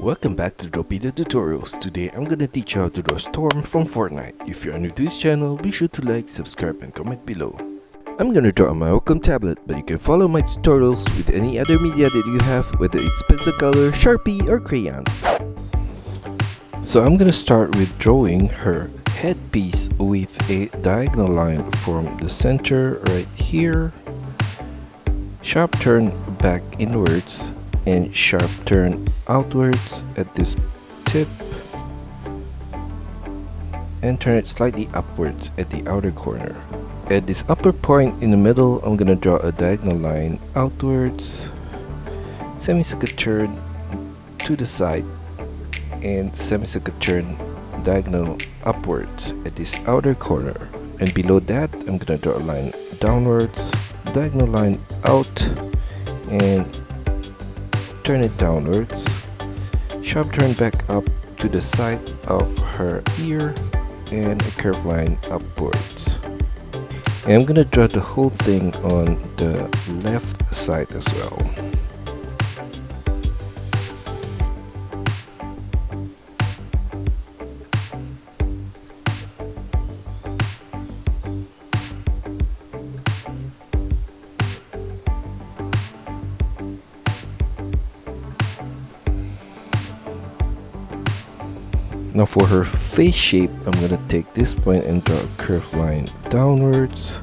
Welcome back to DRAWPEDIA tutorials. Today I'm gonna teach you how to draw Storm from Fortnite. If you are new to this channel, be sure to like, subscribe and comment below. I'm gonna draw on my welcome tablet, but you can follow my tutorials with any other media that you have, whether it's pencil color, Sharpie or crayon. So I'm gonna start with drawing her headpiece with a diagonal line from the center right here, sharp turn back inwards, and sharp turn outwards at this tip, and turn it slightly upwards at the outer corner. At this upper point in the middle, I'm gonna draw a diagonal line outwards, semicircular turn to the side, and semicircular turn diagonal upwards at this outer corner. And below that, I'm gonna draw a line downwards, diagonal line out, and turn it downwards, sharp turn back up to the side of her ear, and a curved line upwards. And I'm gonna draw the whole thing on the left side as well. Now for her face shape, I'm gonna take this point and draw a curved line downwards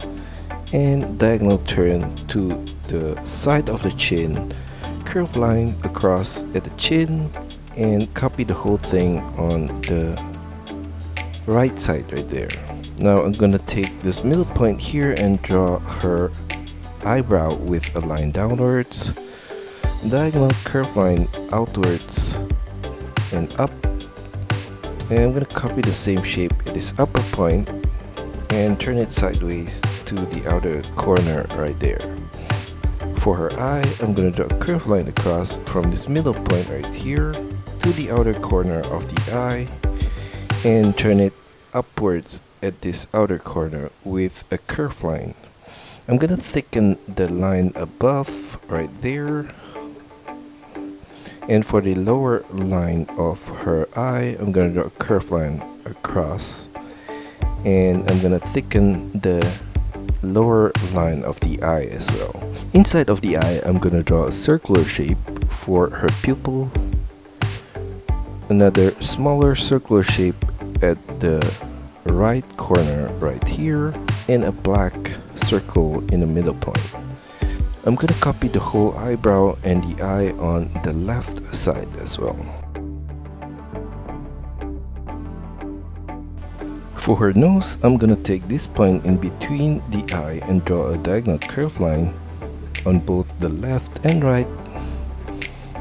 and diagonal turn to the side of the chin, curved line across at the chin, and copy the whole thing on the right side right there. Now I'm gonna take this middle point here and draw her eyebrow with a line downwards, diagonal curved line outwards and up. And I'm gonna copy the same shape at this upper point and turn it sideways to the outer corner right there. For her eye, I'm gonna draw a curved line across from this middle point right here to the outer corner of the eye and turn it upwards at this outer corner with a curved line. I'm gonna thicken the line above right there. And for the lower line of her eye, I'm gonna draw a curved line across, and I'm gonna thicken the lower line of the eye as well. Inside of the eye, I'm gonna draw a circular shape for her pupil, another smaller circular shape at the right corner right here, and a black circle in the middle point. I'm gonna copy the whole eyebrow and the eye on the left side as well. For her nose, I'm gonna take this point in between the eye and draw a diagonal curved line on both the left and right.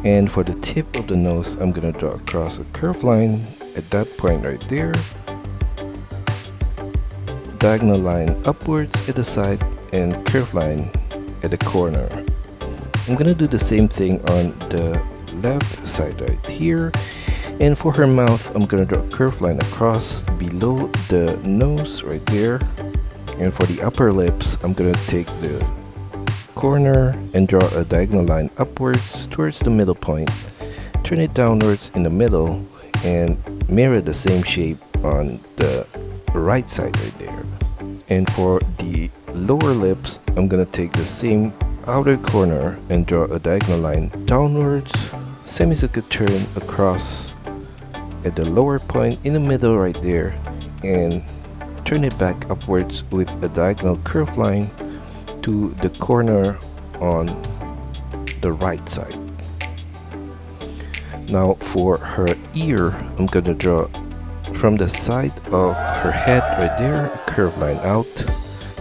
And for the tip of the nose, I'm gonna draw across a curved line at that point right there, diagonal line upwards at the side, and curved line at the corner. I'm gonna do the same thing on the left side right here. And for her mouth, I'm gonna draw a curved line across below the nose right there. And for the upper lips, I'm gonna take the corner and draw a diagonal line upwards towards the middle point, turn it downwards in the middle, and mirror the same shape on the right side right there. And for the lower lips, I'm gonna take the same outer corner and draw a diagonal line downwards, semicircular turn across at the lower point in the middle right there, and turn it back upwards with a diagonal curved line to the corner on the right side. Now for her ear, I'm gonna draw from the side of her head right there, a curved line out,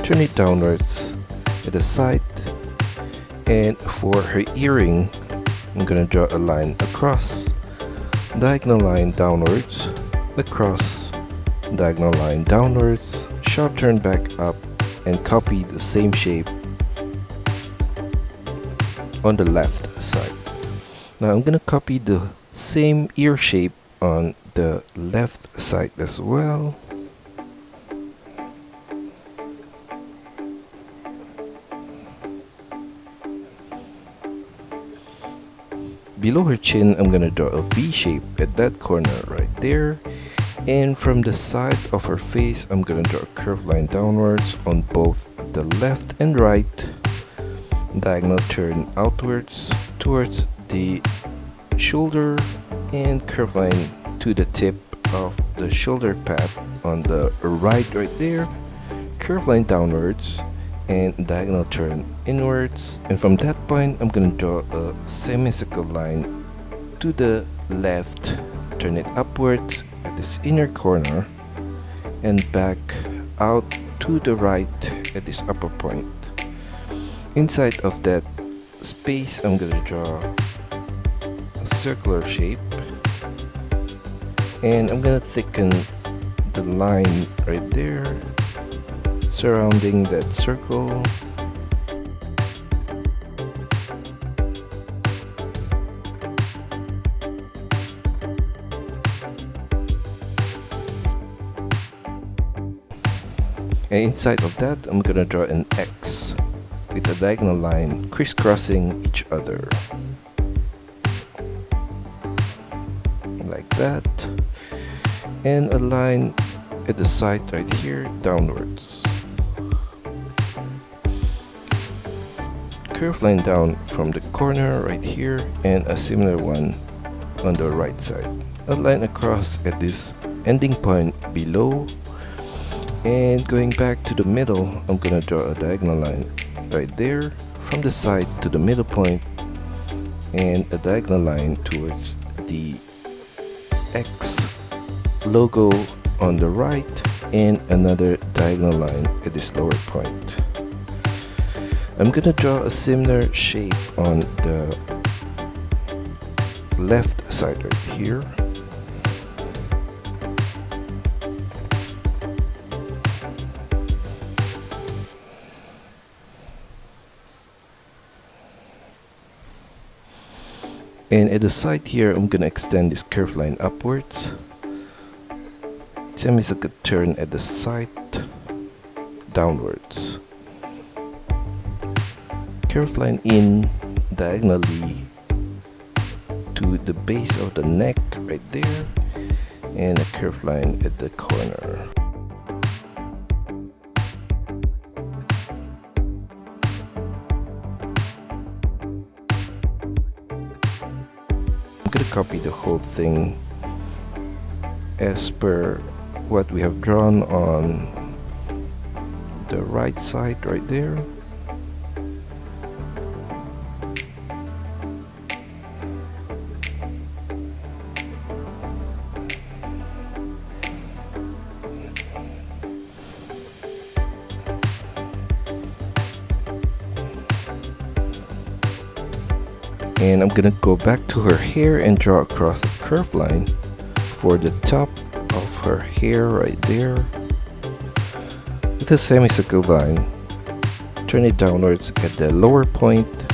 turn it downwards at the side. And for her earring, I'm gonna draw a line across, diagonal line downwards, across, diagonal line downwards, sharp turn back up, and copy the same shape on the left side. Now I'm gonna copy the same ear shape on the left side as well. below her chin, I'm gonna draw a V shape at that corner right there. And from the side of her face, I'm gonna draw a curved line downwards on both the left and right. Diagonal turn outwards towards the shoulder and curved line to the tip of the shoulder pad on the right there. Curved line downwards and diagonal turn inwards, and from that point I'm gonna draw a semicircle line to the left, turn it upwards at this inner corner and back out to the right at this upper point. Inside of that space, I'm gonna draw a circular shape, and I'm gonna thicken the line right there surrounding that circle. And inside of that, I'm gonna draw an X with a diagonal line crisscrossing each other like that, and a line at the side right here downwards. Curved line down from the corner right here, and a similar one on the right side. A line across at this ending point below, and going back to the middle, I'm gonna draw a diagonal line right there from the side to the middle point, and a diagonal line towards the X logo on the right, and another diagonal line at this lower point. I'm gonna draw a similar shape on the left side right here. And at the side here, I'm gonna extend this curved line upwards. Semicircle turn at the side downwards. Curved line in diagonally to the base of the neck right there, and a curved line at the corner. I'm gonna copy the whole thing as per what we have drawn on the right side right there. And I'm gonna go back to her hair and draw across a curved line for the top of her hair right there with a semicircle line. Turn it downwards at the lower point,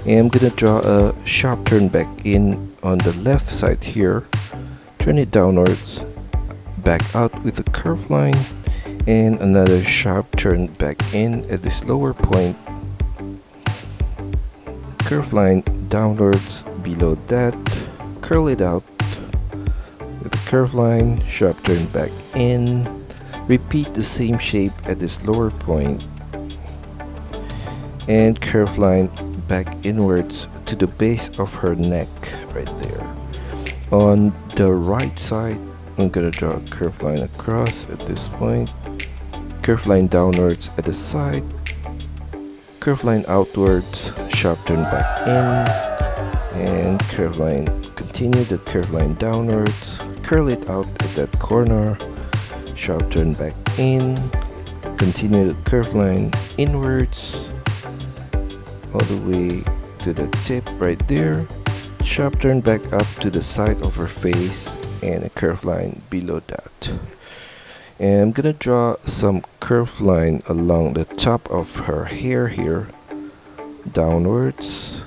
and I'm gonna draw a sharp turn back in on the left side here. Turn it downwards, back out with a curved line, and another sharp turn back in at this lower point. Curved line downwards below that, curl it out with a curved line, sharp turn back in. Repeat the same shape at this lower point, and curved line back inwards to the base of her neck right there. On the right side, I'm gonna draw a curved line across at this point, curved line downwards at the side, curved line outwards, sharp turn back in, and curved line. Continue the curved line downwards, curl it out at that corner, sharp turn back in, continue the curved line inwards all the way to the tip right there, sharp turn back up to the side of her face, and a curved line below that. And I'm gonna draw some curved line along the top of her hair here, downwards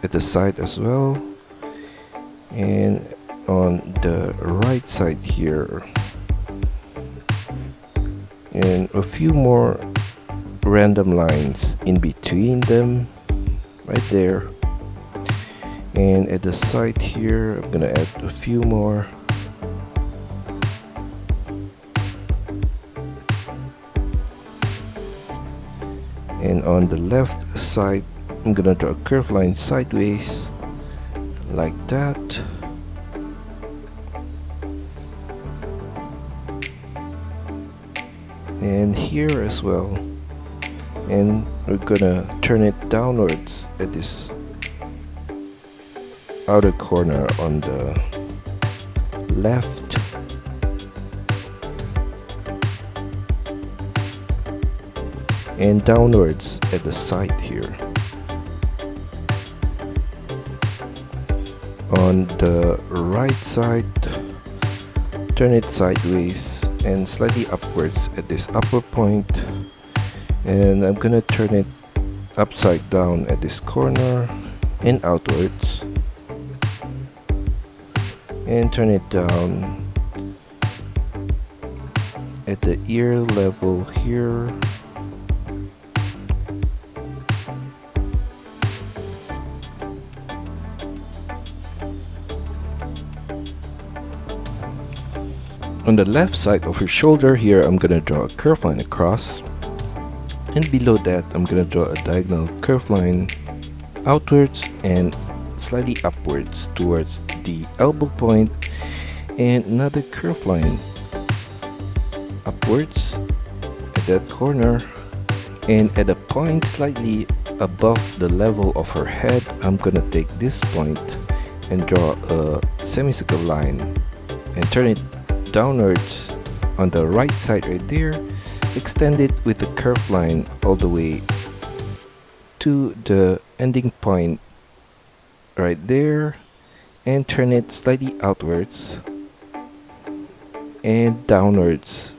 at the side as well, and on the right side here, and a few more random lines in between them right there. And at the side here, I'm gonna add a few more. And on the left side, I'm gonna draw a curved line sideways like that. And here as well. And we're gonna turn it downwards at this outer corner on the left. And downwards at the side here. On the right side, turn it sideways and slightly upwards at this upper point. And I'm gonna turn it upside down at this corner and outwards. And turn it down at the ear level here. On the left side of her shoulder here, I'm gonna draw a curved line across, and below that I'm gonna draw a diagonal curved line outwards and slightly upwards towards the elbow point, and another curved line upwards at that corner, and at a point slightly above the level of her head, I'm gonna take this point and draw a semicircle line and turn it downwards on the right side right there. Extend it with the curved line all the way to the ending point right there, and turn it slightly outwards and downwards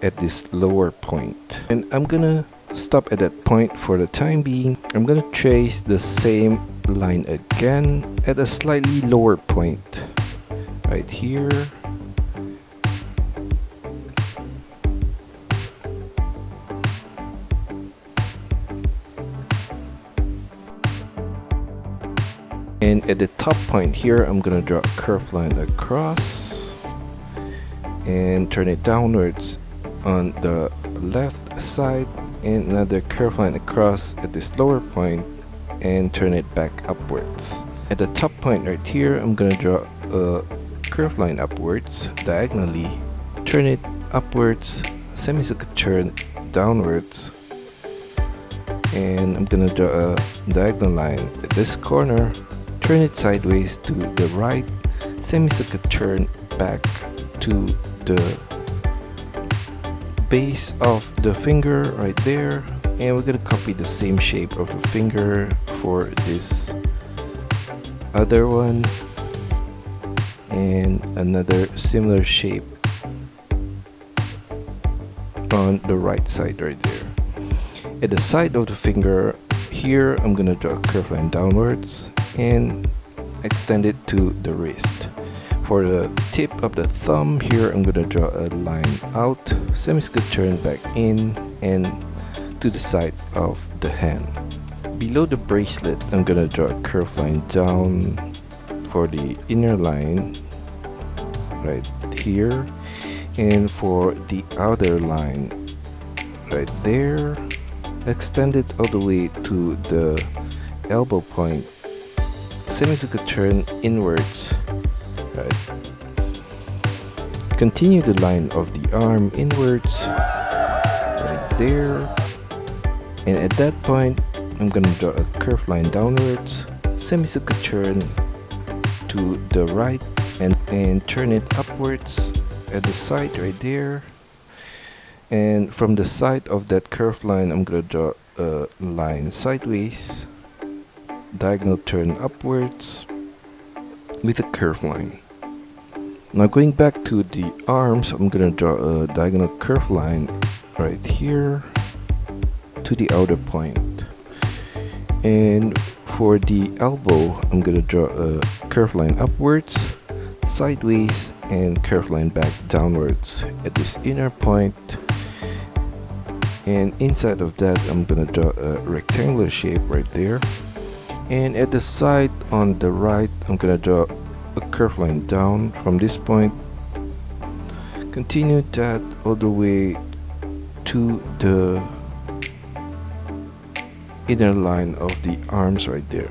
at this lower point. And I'm gonna stop at that point for the time being. I'm gonna trace the same line again at a slightly lower point right here. And at the top point here, I'm gonna draw a curved line across and turn it downwards on the left side, and another curved line across at this lower point and turn it back upwards. At the top point right here, I'm gonna draw a curved line upwards diagonally, turn it upwards, semicircle turn downwards, and I'm gonna draw a diagonal line at this corner, turn it sideways to the right, semicircle turn back to the base of the finger right there, and we're gonna copy the same shape of the finger for this other one, and another similar shape on the right side right there. At the side of the finger here, I'm gonna draw a curved line downwards and extend it to the wrist. For the tip of the thumb here, I'm gonna draw a line out, semicircle turn back in and to the side of the hand. Below the bracelet, I'm gonna draw a curved line down for the inner line right here, and for the outer line right there, extend it all the way to the elbow point, semicircle turn inwards, right. Continue the line of the arm inwards right there, and at that point I'm gonna draw a curved line downwards, semicircle turn to the right, and turn it upwards at the side right there. And from the side of that curved line, I'm gonna draw a line sideways, diagonal turn upwards with a curved line. Now going back to the arms, I'm gonna draw a diagonal curved line right here to the outer point. And for the elbow, I'm gonna draw a curved line upwards, sideways, and curved line back downwards at this inner point. And inside of that, I'm gonna draw a rectangular shape right there. And at the side on the right, I'm gonna draw a curved line down from this point. Continue that all the way to the inner line of the arms right there.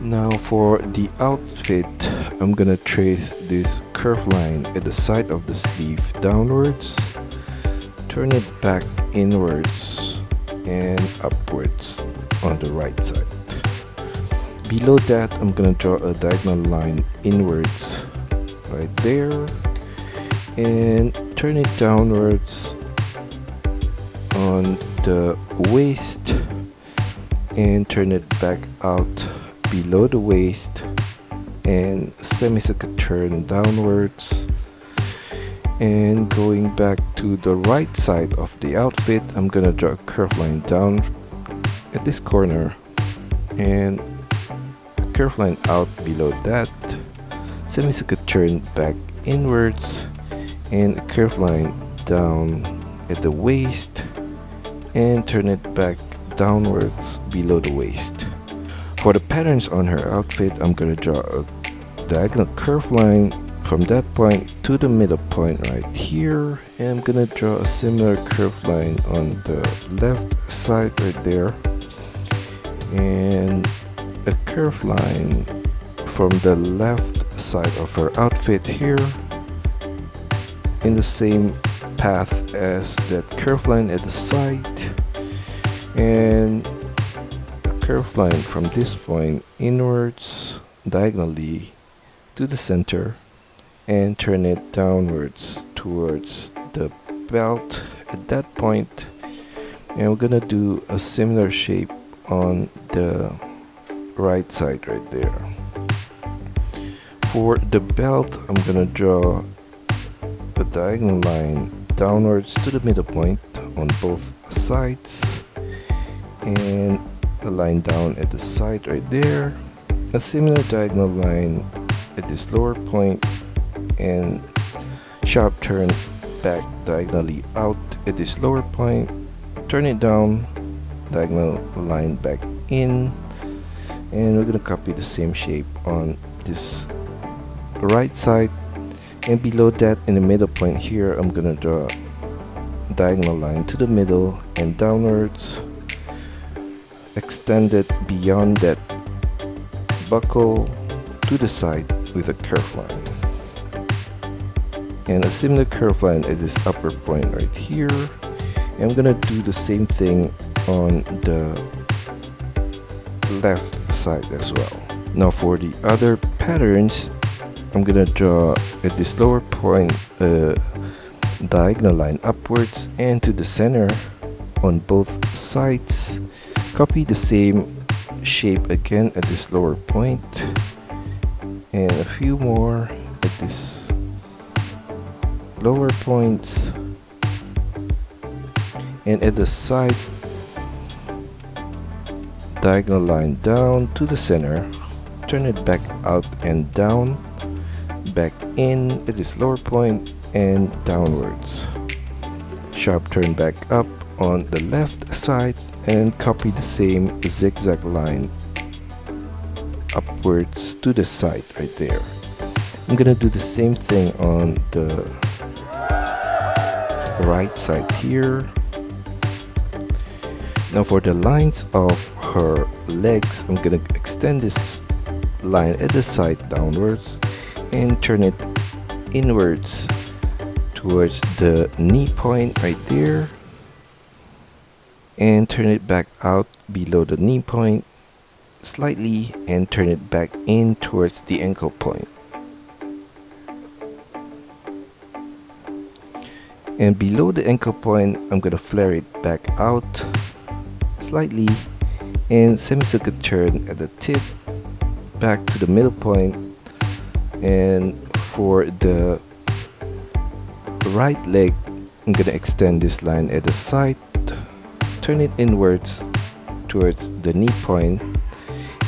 Now for the outfit, I'm gonna trace this curved line at the side of the sleeve downwards, turn it back inwards and upwards on the right side. Below that, I'm gonna draw a diagonal line inwards right there and turn it downwards on the waist and turn it back out below the waist and semicircle turn downwards. And going back to the right side of the outfit, I'm gonna draw a curved line down at this corner and a curved line out below that, semicircle turn back inwards and a curved line down at the waist and turn it back downwards below the waist. For the patterns on her outfit, I'm gonna draw a diagonal curved line from that point to the middle point right here, and I'm gonna draw a similar curved line on the left side right there and a curved line from the left side of her outfit here in the same path as that curved line at the side, and a curved line from this point inwards diagonally to the center and turn it downwards towards the belt at that point. And we're gonna do a similar shape on the right side right there. For the belt, I'm gonna draw a diagonal line downwards to the middle point on both sides and a line down at the side right there, a similar diagonal line at this lower point and sharp turn back diagonally out at this lower point, turn it down, diagonal line back in, and we're gonna copy the same shape on this right side. And below that, in the middle point here, I'm gonna draw a diagonal line to the middle and downwards, extend it beyond that buckle to the side with a curved line, and a similar curved line at this upper point right here. And I'm gonna do the same thing on the left side as well. Now for the other patterns, I'm gonna draw at this lower point a diagonal line upwards and to the center on both sides. Copy the same shape again at this lower point and a few more at this lower points, and at the side, diagonal line down to the center, turn it back out and down, back in at this lower point and downwards, sharp turn back up on the left side and copy the same zigzag line upwards to the side right there. I'm gonna do the same thing on the right side here. Now for the lines of her legs, I'm gonna extend this line at the side downwards and turn it inwards towards the knee point right there and turn it back out below the knee point slightly and turn it back in towards the ankle point. And below the ankle point, I'm gonna flare it back out slightly and semicircle turn at the tip back to the middle point. And for the right leg, I'm gonna extend this line at the side, turn it inwards towards the knee point,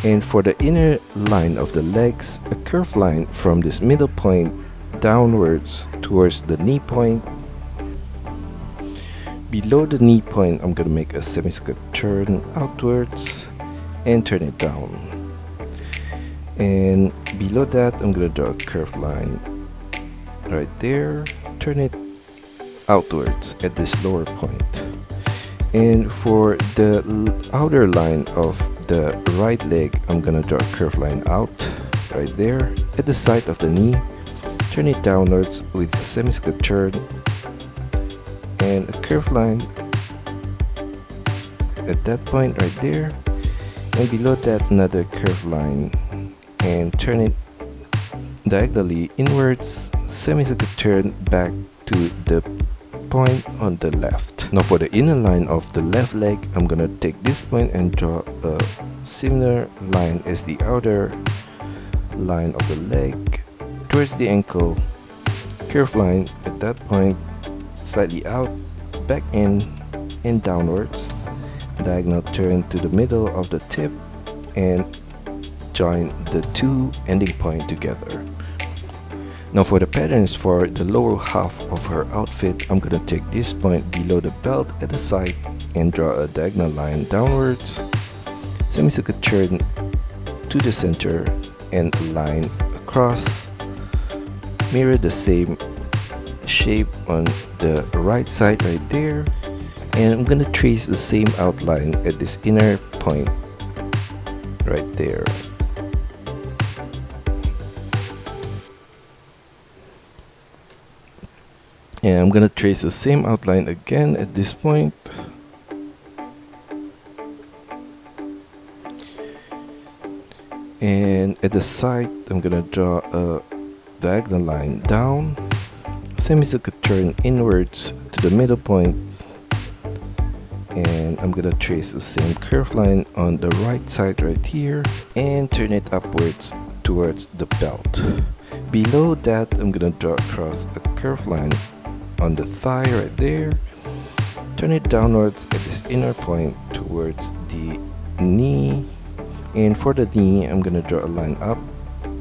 and for the inner line of the legs, a curved line from this middle point downwards towards the knee point. Below the knee point, I'm gonna make a semicircle turn outwards and turn it down. And below that, I'm gonna draw a curved line right there, turn it outwards at this lower point. And for the outer line of the right leg, I'm gonna draw a curved line out right there at the side of the knee, turn it downwards with a semicircle turn and a curved line at that point right there, and below that another curved line, and turn it diagonally inwards, semicircle turn back to the point on the left. Now for the inner line of the left leg, I'm gonna take this point and draw a similar line as the outer line of the leg towards the ankle, curved line at that point, slightly out, back in and downwards, diagonal turn to the middle of the tip and join the two ending point together. Now for the patterns for the lower half of her outfit, I'm gonna take this point below the belt at the side and draw a diagonal line downwards, semicircle turn to the center and a line across, mirror the same shape on the right side right there, and I'm gonna trace the same outline at this inner point right there. And I'm gonna trace the same outline again at this point. And at the side, I'm gonna draw a diagonal line down, semicircle turn inwards to the middle point, and I'm gonna trace the same curved line on the right side right here and turn it upwards towards the belt. Below that, I'm gonna draw across a curved line on the thigh right there, turn it downwards at this inner point towards the knee, and for the knee I'm gonna draw a line up,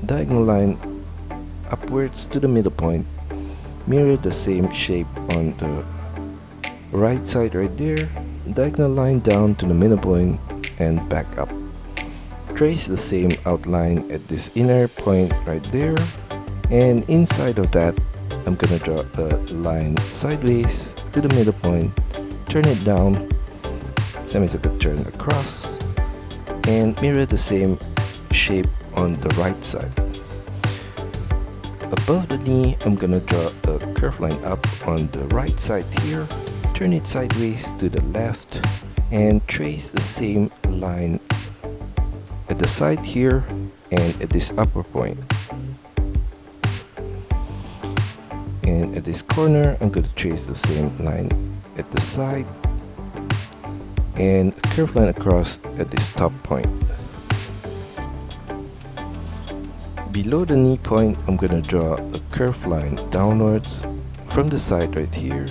diagonal line upwards to the middle point, mirror the same shape on the right side right there, diagonal line down to the middle point and back up. Trace the same outline at this inner point right there, and inside of that I'm gonna draw a line sideways to the middle point, turn it down, semicircle turn across, and mirror the same shape on the right side. Above the knee, I'm gonna draw a curved line up on the right side here, turn it sideways to the left, and trace the same line at the side here and at this upper point. And at this corner, I'm going to trace the same line at the side and a curved line across at this top point. Below the knee point, I'm going to draw a curved line downwards from the side right here,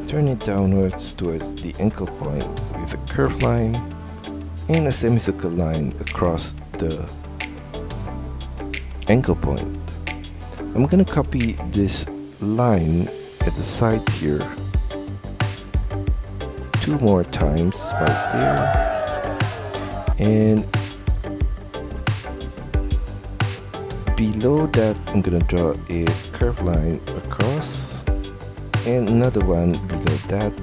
turn it downwards towards the ankle point with a curved line and a semicircle line across the ankle point. I'm going to copy this line at the side here 2 more times right there, and below that I'm gonna draw a curved line across and another one below that,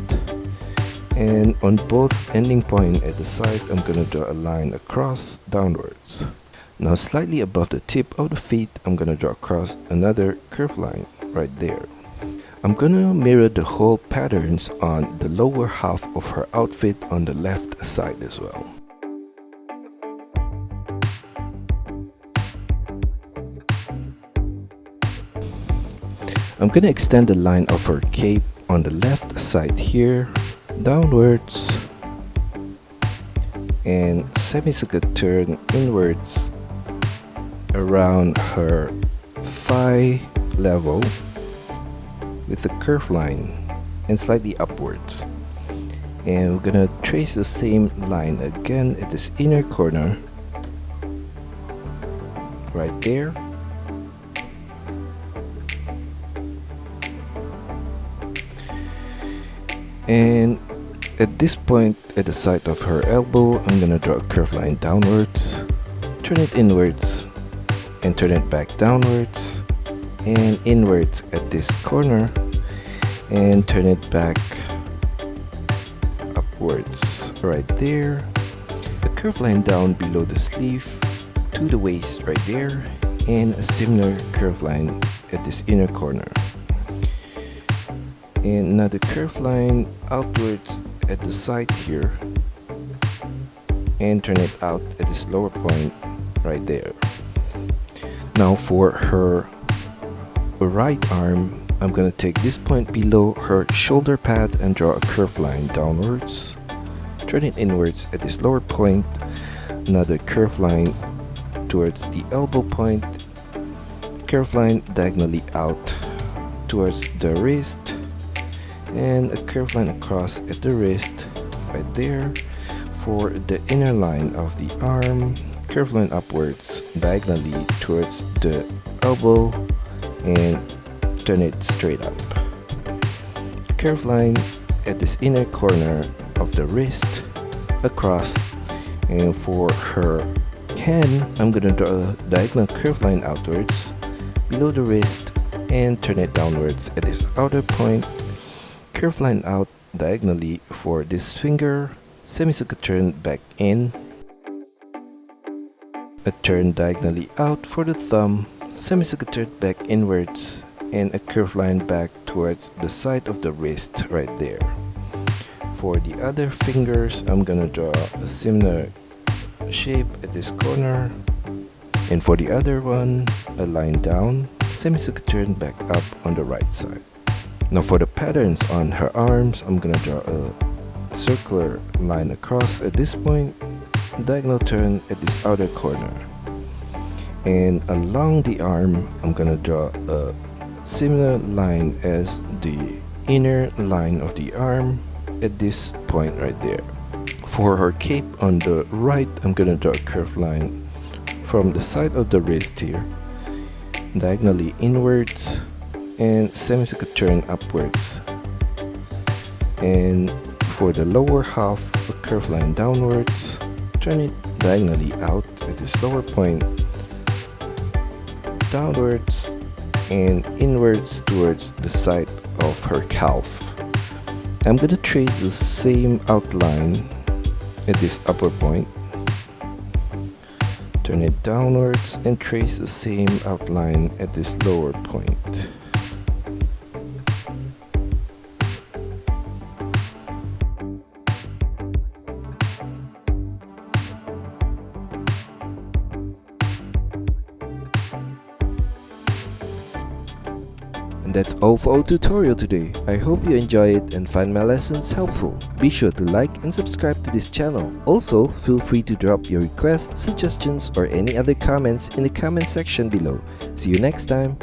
and on both ending point at the side I'm gonna draw a line across downwards. Now slightly above the tip of the feet I'm gonna draw across another curved line right there. I'm gonna mirror the whole patterns on the lower half of her outfit on the left side as well. I'm gonna extend the line of her cape on the left side here, downwards, and semicircle turn inwards around her thigh level with a curved line and slightly upwards. And we're gonna trace the same line again at this inner corner right there, and At this point, at the side of her elbow, I'm gonna draw a curved line downwards, turn it inwards, and turn it back downwards and inwards at this corner, and turn it back upwards right there. A curved line down below the sleeve to the waist right there, and a similar curved line at this inner corner, and another curved line outwards at the side here, and turn it out at this lower point right there. Now for her right arm, I'm gonna take this point below her shoulder pad and draw a curved line downwards, turn it inwards at this lower point, another curved line towards the elbow point, curved line diagonally out towards the wrist, and a curved line across at the wrist right there. For the inner line of the arm, curved line upwards diagonally towards the elbow and turn it straight up. Curved line at this inner corner of the wrist across, and for her hand, I'm gonna draw a diagonal curved line outwards below the wrist and turn it downwards at this outer point. Curved line out diagonally for this finger, semicircle turn back in, a turn diagonally out for the thumb, semicircle turn back inwards, and a curved line back towards the side of the wrist right there. For the other fingers, I'm gonna draw a similar shape at this corner, and for the other one, a line down, semicircle turn back up on the right side. Now for the patterns on her arms, I'm gonna draw a circular line across at this point, diagonal turn at this outer corner, and along the arm, I'm gonna draw a similar line as the inner line of the arm at this point right there. For her cape on the right, I'm gonna draw a curved line from the side of the wrist here, diagonally inwards, and semicircle turn upwards. And for the lower half, a curved line downwards, turn it diagonally out at this lower point, downwards and inwards towards the side of her calf. I'm gonna trace the same outline at this upper point, turn it downwards and trace the same outline at this lower point. And that's all for our tutorial today. I hope you enjoy it and find my lessons helpful. Be sure to like and subscribe to this channel. Also, feel free to drop your requests, suggestions, or any other comments in the comment section below. See you next time.